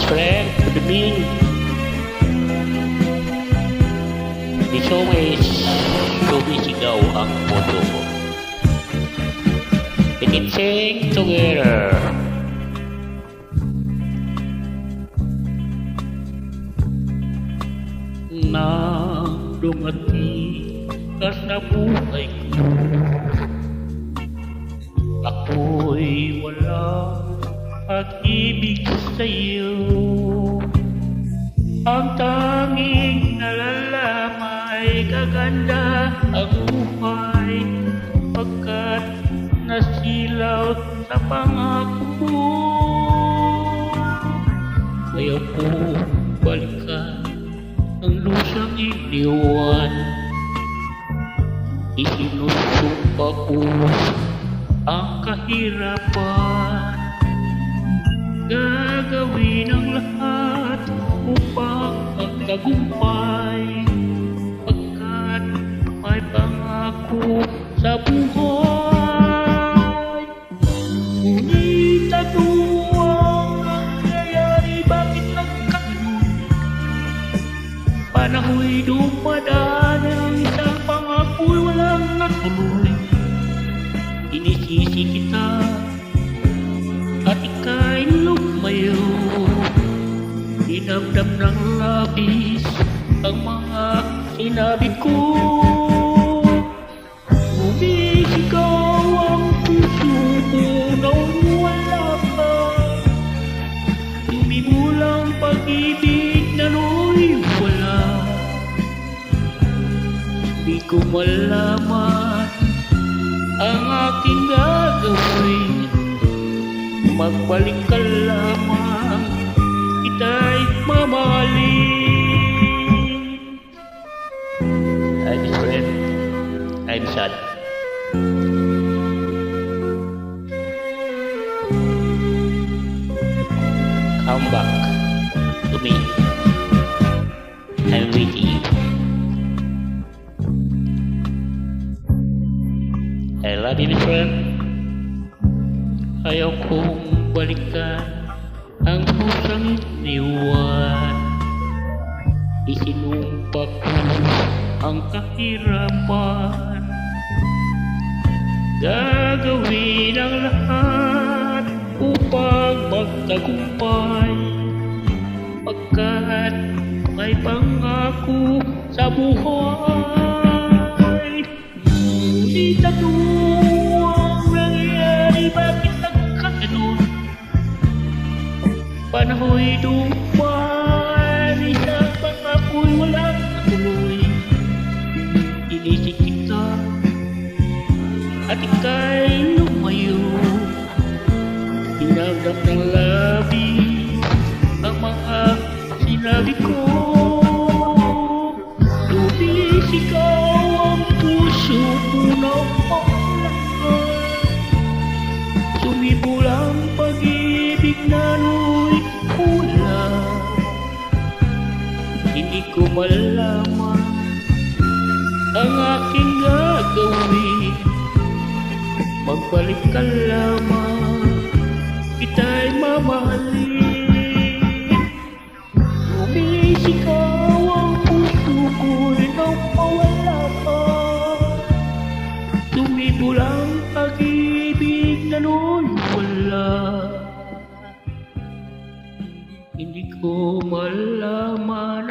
best friend, good evening. It's always sumisigaw ang puso ko. We can sing together. Nang dumating ka sa buhay ko, ako'y wala pag-ibig sa'yo. Ang tanging nalalamay, kaganda ang buhay, pagkat nasilaw sa pangako. Ayaw ko balikan ang lusang iniwan, isinusumpa ko ang kahirapan. Gagawin ang lahat upang magtagumpay, pagkat may pangako sa buhay. Ngunit ano ang nangyayari, bakit nagkaganon? Panaho'y dumadaan, ang isang pangako'y walang natuloy. Inisisi kita at ika'y lumayo, dinamdam ng labis ang mga sinabi ko. Umisigaw ang puso ko nang wala ka, tumimulang pag-ibig na no'y wala. Di ko malaman ang aking gagawin, magbalik ka lamang, kita'y mamahalin. I'm friend, I'm sad. Come back to me, I'm waiting. I love you, friend. Ayaw kong balikan ang pusang iniwan, isinumpa ko ang kahirapan. Gagawin ang lahat upang magtagumpay, pagkat may pangako sa buhay. Ngunit ano ang nangyayari, bakit nagkaganon? Panaho'y dumaan, isang pangako'y walang natuloy. Inisip kita at ika'y lumayo, dinamdam ng labis ang mga sinabi ko. Lumisigaw ang puso ko ng panglakan, sumibulang pag-ibig na no'y kulang. Hindi ko malaman ang aking gagawin, magbalik ka lamang, kita'y mamahalin. Lumisigaw ang puso ko'y nang mawala ka, tumibulang pag-ibig na no'y wala. Hindi ko malaman